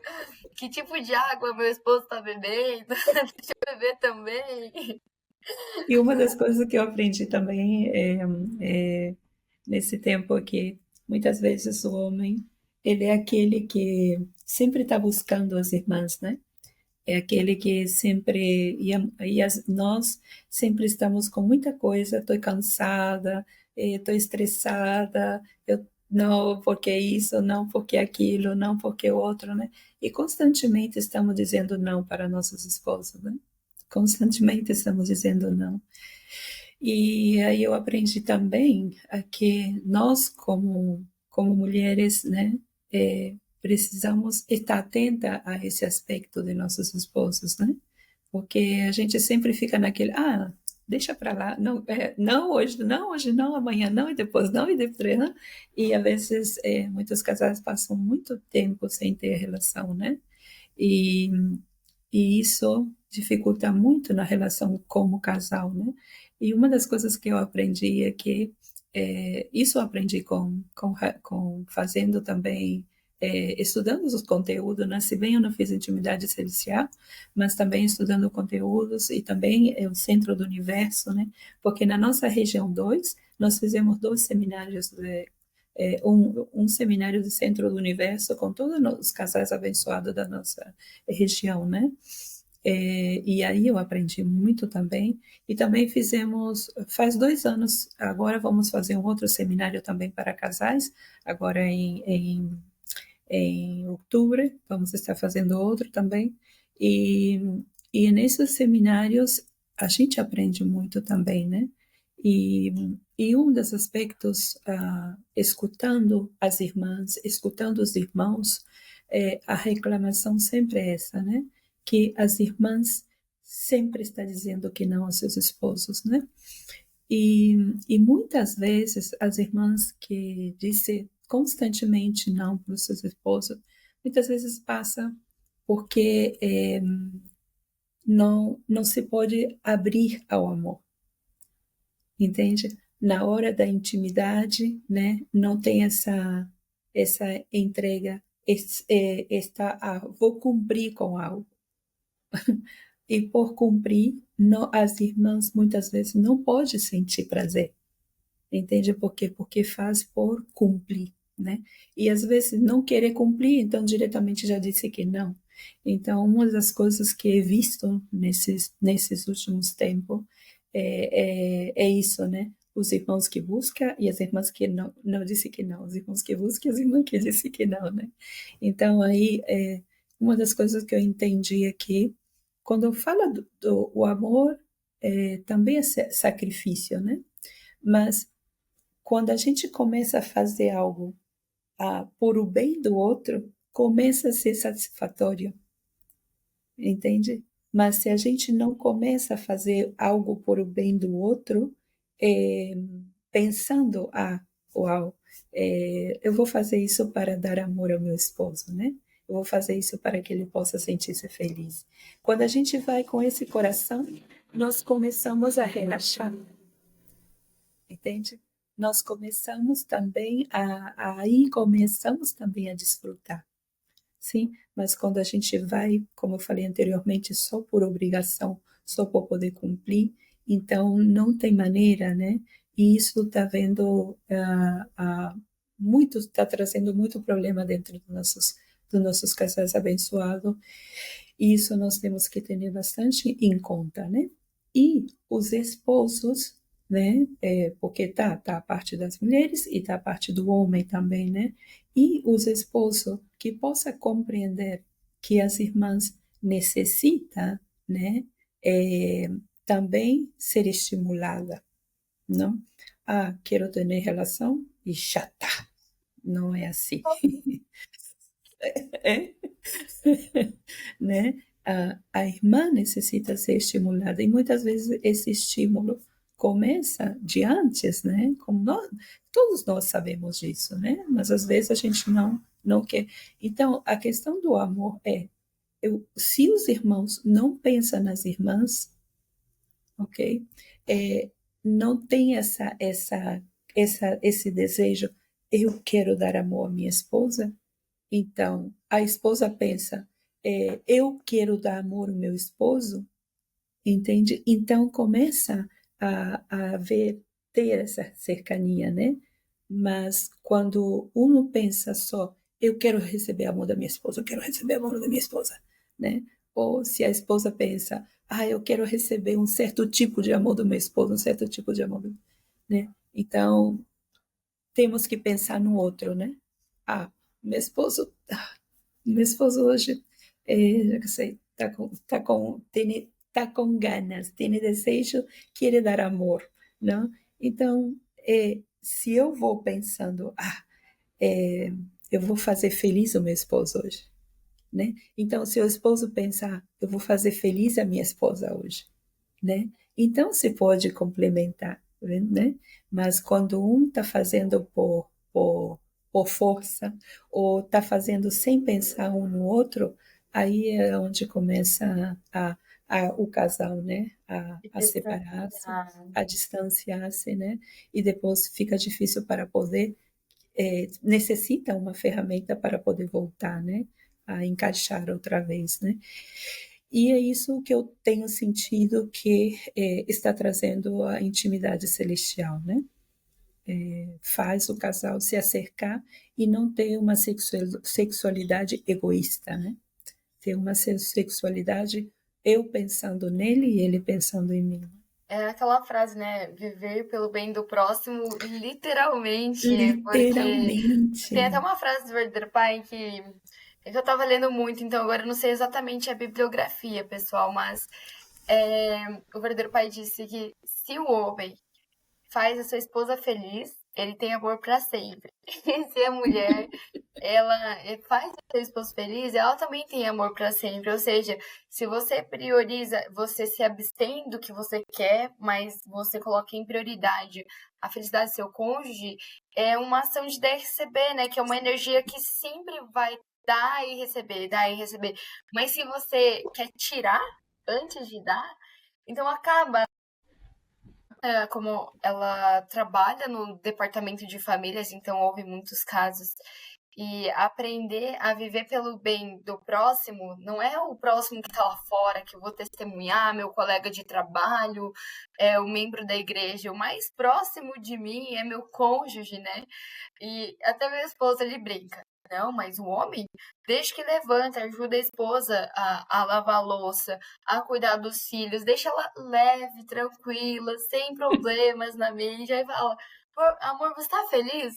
que tipo de água meu esposo tá bebendo, deixa eu beber também. E uma das coisas que eu aprendi também nesse tempo aqui, muitas vezes o homem, ele é aquele que sempre está buscando as irmãs, né? É aquele que sempre, nós sempre estamos com muita coisa, estou cansada, estou estressada, eu não porque isso, não porque aquilo, não porque outro, né? E constantemente estamos dizendo não para nossos esposos, né? Constantemente estamos dizendo não. E aí eu aprendi também a que nós, como mulheres, né, precisamos estar atenta a esse aspecto de nossos esposos, né? Porque a gente sempre fica naquele, deixa para lá, não, não hoje, não hoje, não amanhã, não e depois não. E às vezes muitos casais passam muito tempo sem ter relação, né? E e isso dificulta muito na relação como casal, né? E uma das coisas que eu aprendi é que isso eu aprendi com fazendo também, estudando os conteúdos, né? Se bem eu não fiz intimidade celestial, mas também estudando conteúdos e também é o centro do universo, né? Porque na nossa região 2 nós fizemos 2 seminários um seminário do Centro do Universo com todos os casais abençoados da nossa região, né? E aí eu aprendi muito também. E também fizemos, faz 2 anos, agora vamos fazer um outro seminário também para casais, agora em outubro, vamos estar fazendo outro também. E, e nesses seminários a gente aprende muito também, né? E, e um dos aspectos, escutando as irmãs, escutando os irmãos, a reclamação sempre é essa, né? Que as irmãs sempre estão dizendo que não aos seus esposos, né? E, e muitas vezes as irmãs que dizem constantemente não para os seus esposos, muitas vezes passa porque não se pode abrir ao amor, entende? Na hora da intimidade, né, não tem essa entrega, vou cumprir com algo. E por cumprir, as irmãs muitas vezes não podem sentir prazer. Entende por quê? Porque faz por cumprir, né? E às vezes não querer cumprir, então diretamente já disse que não. Então, uma das coisas que he visto nesses últimos tempos é isso, né? Os irmãos que buscam e as irmãs que não disse que não. Os irmãos que buscam e as irmãs que disse que não, né? Então, aí, uma das coisas que eu entendi aqui, quando eu falo o amor, também é sacrifício, né? Mas quando a gente começa a fazer algo por o bem do outro, começa a ser satisfatório, entende? Mas se a gente não começa a fazer algo por o bem do outro, é, pensando, uau, eu vou fazer isso para dar amor ao meu esposo, né? Eu vou fazer isso para que ele possa sentir-se feliz. Quando a gente vai com esse coração, nós começamos a relaxar, entende? Nós começamos também aí começamos também a desfrutar, sim? Mas quando a gente vai, como eu falei anteriormente, só por obrigação, só por poder cumprir, então não tem maneira, né? E isso está vendo está trazendo muito problema dentro dos nossos casais abençoados. E isso nós temos que ter bastante em conta, né? E os esposos, né? Porque tá a parte das mulheres e tá a parte do homem também, né? E os esposos que possa compreender que as irmãs necessitam, né? Também ser estimulada, não? Quero ter relação e já tá. Não é assim. É? Né? A irmã necessita ser estimulada e muitas vezes esse estímulo começa de antes, né? Como todos nós sabemos disso, né? Mas às vezes a gente não quer. Então, a questão do amor se os irmãos não pensam nas irmãs, ok? Não tem esse desejo, eu quero dar amor à minha esposa. Então, a esposa pensa, eu quero dar amor ao meu esposo, entende? Então, começa a haver, ter essa cercania, né? Mas quando um pensa só, eu quero receber amor da minha esposa, eu quero receber amor da minha esposa, né? Ou se a esposa pensa, eu quero receber um certo tipo de amor do meu esposo, um certo tipo de amor, né? Então, temos que pensar no outro, né? Ah, meu esposo, meu esposo hoje, eu não sei, tá com ganas, tem desejo, quer dar amor, não? Então, se eu vou pensando, eu vou fazer feliz o meu esposo hoje, né? Então, se o esposo pensar, eu vou fazer feliz a minha esposa hoje, né? Então, se pode complementar, né? Mas quando um está fazendo por força, ou está fazendo sem pensar um no outro, aí é onde começa o casal, né? E A separar-se, distanciar. a distanciar-se, né? E depois fica difícil para poder, necessita uma ferramenta para poder voltar, né? A encaixar outra vez, né? E é isso que eu tenho sentido que está trazendo a intimidade celestial, né? Faz o casal se acercar e não ter uma sexualidade egoísta, né? Ter uma sexualidade eu pensando nele e ele pensando em mim. É aquela frase, né? Viver pelo bem do próximo, literalmente, porque tem até Literalmente. uma frase do Verdadeiro Pai que eu tava lendo muito, então agora eu não sei exatamente a bibliografia, pessoal, mas o Verdadeiro Pai disse que se o homem faz a sua esposa feliz, ele tem amor para sempre. Se a mulher ela faz a sua esposa feliz, ela também tem amor para sempre. Ou seja, se você prioriza, você se abstém do que você quer, mas você coloca em prioridade a felicidade do seu cônjuge, é uma ação de dar e receber, né? Que é uma energia que sempre vai dar e receber, dar e receber. Mas se você quer tirar antes de dar, então acaba como ela trabalha no departamento de famílias, então houve muitos casos. E aprender a viver pelo bem do próximo não é o próximo que está lá fora, que eu vou testemunhar, meu colega de trabalho, é o membro da igreja. O mais próximo de mim é meu cônjuge, né? E até minha esposa, ele brinca. Não, mas o homem, desde que levanta, ajuda a esposa a lavar a louça, a cuidar dos filhos, deixa ela leve, tranquila, sem problemas na mente. Aí fala, amor, você tá feliz?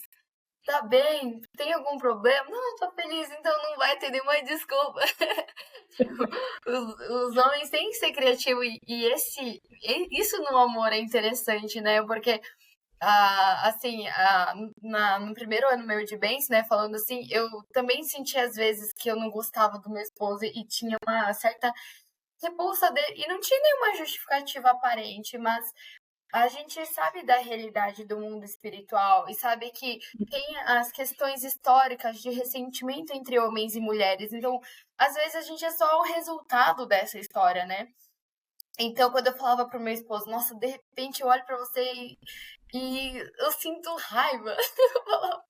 Tá bem? Tem algum problema? Não, eu tô feliz, então não vai ter nenhuma desculpa. Os homens têm que ser criativos isso no amor é interessante, né? Porque assim, no primeiro ano meu de bens, né, falando assim, eu também senti às vezes que eu não gostava do meu esposo e tinha uma certa repulsa dele, e não tinha nenhuma justificativa aparente, mas a gente sabe da realidade do mundo espiritual e sabe que tem as questões históricas de ressentimento entre homens e mulheres. Então, às vezes a gente é só o resultado dessa história, né? Então, quando eu falava pro meu esposo, nossa, de repente eu olho pra você e eu sinto raiva. Eu falava,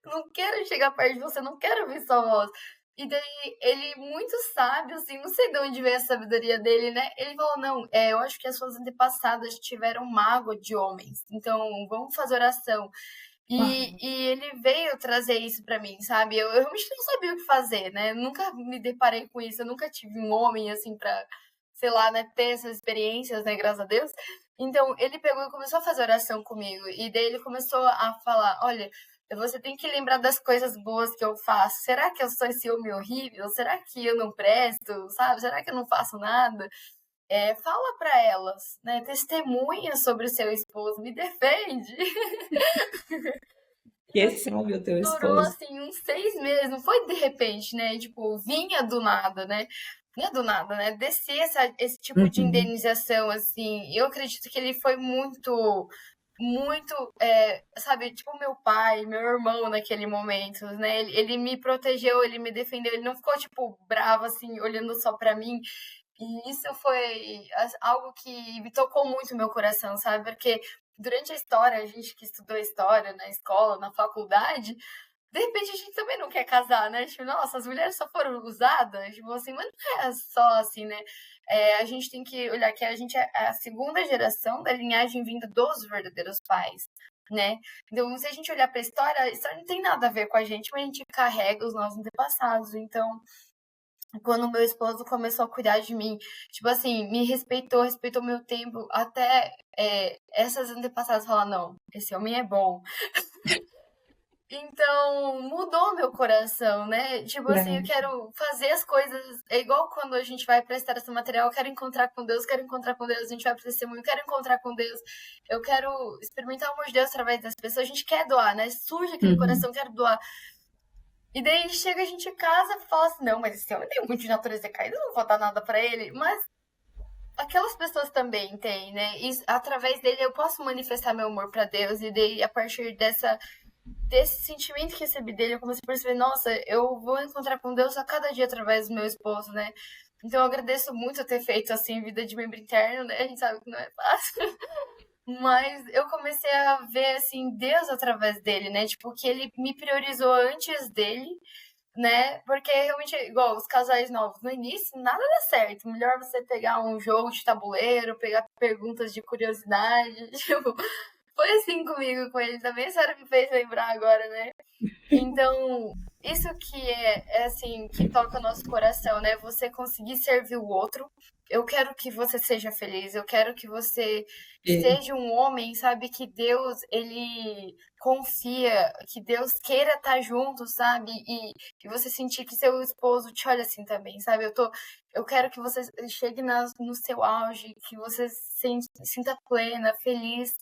não quero chegar perto de você, não quero ouvir sua voz. E daí, ele, muito sábio, assim, não sei de onde veio a sabedoria dele, né? Ele falou, não, eu acho que as suas antepassadas tiveram mágoa de homens, então vamos fazer oração. Uau. E ele veio trazer isso pra mim, sabe? Eu realmente não sabia o que fazer, né? Nunca me deparei com isso, eu nunca tive um homem, assim, pra, sei lá, né, ter essas experiências, né, graças a Deus. Então, ele pegou e começou a fazer oração comigo. E daí ele começou a falar, olha, você tem que lembrar das coisas boas que eu faço. Será que eu sou esse homem horrível? Será que eu não presto? Sabe? Será que eu não faço nada? Fala pra elas, né? Testemunha sobre o seu esposo, me defende. Que sábio o teu Durou, esposo. assim, uns 6 meses. Não foi de repente, né? Tipo, vinha do nada, né? Vinha do nada, né? Descia esse tipo de Uhum. indenização, assim. Eu acredito que ele foi muito, muito, sabe? Tipo, meu pai, meu irmão naquele momento, né? Ele me protegeu, ele me defendeu. Ele não ficou, tipo, bravo, assim, olhando só pra mim. E isso foi algo que me tocou muito o meu coração, sabe? Porque durante a história, a gente que estudou história na escola, na faculdade, de repente a gente também não quer casar, né? Tipo, nossa, as mulheres só foram usadas, tipo assim, mas não é só assim, né? A gente tem que olhar que a gente é a segunda geração da linhagem vinda dos verdadeiros pais, né? Então, se a gente olhar pra história, a história não tem nada a ver com a gente, mas a gente carrega os nossos antepassados. Então, quando meu esposo começou a cuidar de mim, tipo assim, me respeitou, respeitou meu tempo, até essas antepassadas falar, não, esse homem é bom. Então, mudou meu coração, né? Tipo assim, eu Claro. quero fazer as coisas. É igual quando a gente vai prestar esse material, eu quero encontrar com Deus, quero encontrar com Deus, a gente vai pro testemunho, eu quero encontrar com Deus, eu quero experimentar o amor de Deus através das pessoas, a gente quer doar, né? Surge aquele Uhum. coração, quero doar. E daí chega, a gente em casa e fala assim, não, mas esse homem tem muito de natureza decaída, eu não vou dar nada pra ele. Mas aquelas pessoas também têm, né? E através dele eu posso manifestar meu amor pra Deus, e daí a partir desse sentimento que recebi dele, eu comecei a perceber, nossa, eu vou encontrar com Deus a cada dia através do meu esposo, né? Então eu agradeço muito ter feito assim vida de membro interno, né? A gente sabe que não é fácil. Mas eu comecei a ver assim Deus através dele, né? Tipo, que ele me priorizou antes dele, né? Porque realmente, igual os casais novos, no início nada dá certo. Melhor você pegar um jogo de tabuleiro, pegar perguntas de curiosidade, tipo, foi assim comigo, com ele também, a senhora me fez lembrar agora, né? Então, isso que é assim, que toca o nosso coração, né? Você conseguir servir o outro. Eu quero que você seja feliz, eu quero que você É, seja um homem, sabe? Que Deus, ele confia, que Deus queira estar junto, sabe? E você sentir que seu esposo te olha assim também, sabe? Eu quero que você chegue no seu auge, que você sinta plena, feliz.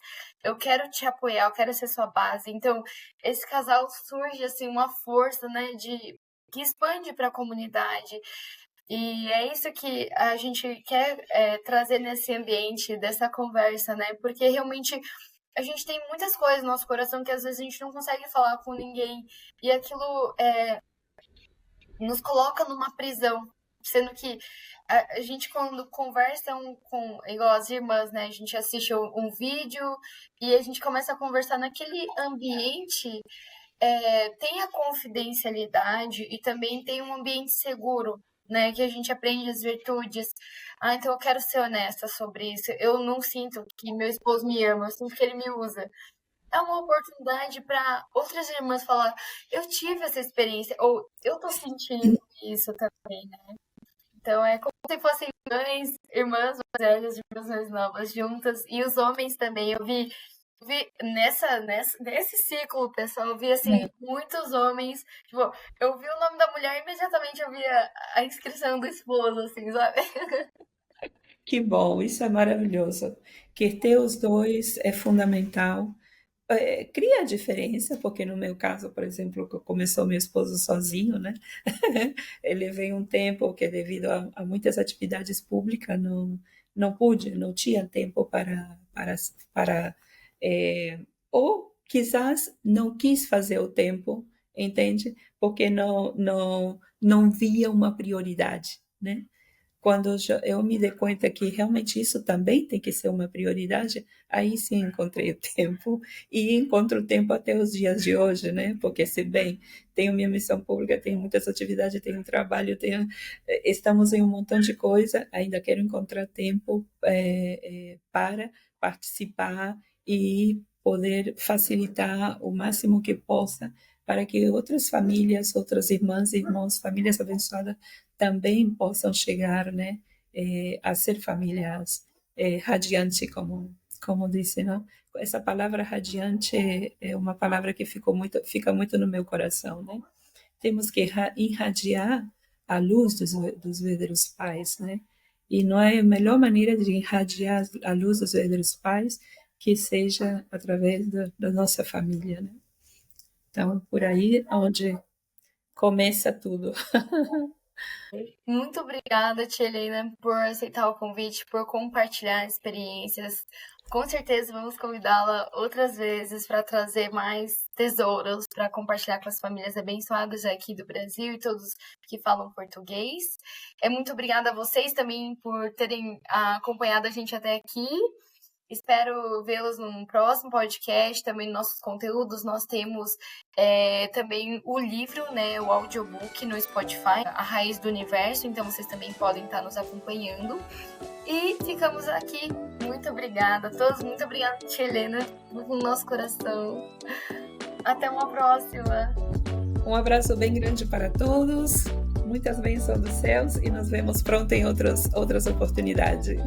Eu quero te apoiar, eu quero ser sua base. Então, esse casal surge assim uma força, né, de que expande para a comunidade. E é isso que a gente quer trazer nesse ambiente dessa conversa, né? Porque realmente a gente tem muitas coisas no nosso coração que às vezes a gente não consegue falar com ninguém, e aquilo nos coloca numa prisão. Sendo que a gente, quando conversa igual as irmãs, né? A gente assiste um vídeo e a gente começa a conversar naquele ambiente, tem a confidencialidade e também tem um ambiente seguro, né? Que a gente aprende as virtudes. Ah, então eu quero ser honesta sobre isso. Eu não sinto que meu esposo me ama, eu sinto que ele me usa. É uma oportunidade para outras irmãs falar, eu tive essa experiência, ou eu tô sentindo isso também, né? Então é como se fossem mães, irmãs mais velhas, irmãs mais novas juntas, e os homens também. Eu vi nesse ciclo, pessoal, eu vi assim, é. muitos homens, tipo, eu vi o nome da mulher e imediatamente eu vi a inscrição do esposo, assim, sabe? Que bom, isso é maravilhoso. Que ter os dois é fundamental. Cria diferença, porque no meu caso, por exemplo, que começou meu esposo sozinho, né? Ele veio um tempo que devido a muitas atividades públicas não pude, não tinha tempo para ou quizás não quis fazer o tempo, entende? Porque não via uma prioridade, né? Quando eu me dei conta que realmente isso também tem que ser uma prioridade, aí sim encontrei o tempo e encontro o tempo até os dias de hoje, né? Porque se bem tenho minha missão pública, tenho muitas atividades, tenho trabalho, estamos em um montão de coisa, ainda quero encontrar tempo para participar e poder facilitar o máximo que possa para que outras famílias, outras irmãs e irmãos, famílias abençoadas também possam chegar, né, a ser famílias radiante, como disse, não? Essa palavra radiante é uma palavra que fica muito no meu coração, né? Temos que irradiar a luz dos verdadeiros pais, né? E não é a melhor maneira de irradiar a luz dos verdadeiros pais que seja através da nossa família, né? Então, por aí é onde começa tudo. Muito obrigada, Tia Helena, por aceitar o convite, por compartilhar experiências. Com certeza vamos convidá-la outras vezes para trazer mais tesouros para compartilhar com as famílias abençoadas aqui do Brasil e todos que falam português. Muito obrigada a vocês também por terem acompanhado a gente até aqui. Espero vê-los num próximo podcast, também nos nossos conteúdos. Nós temos também o livro, né, o audiobook no Spotify, A Raiz do Universo, então vocês também podem estar nos acompanhando. E ficamos aqui. Muito obrigada a todos, muito obrigada, tia Helena, no nosso coração. Até uma próxima. Um abraço bem grande para todos, muitas bênçãos dos céus e nos vemos pronto em outras oportunidades.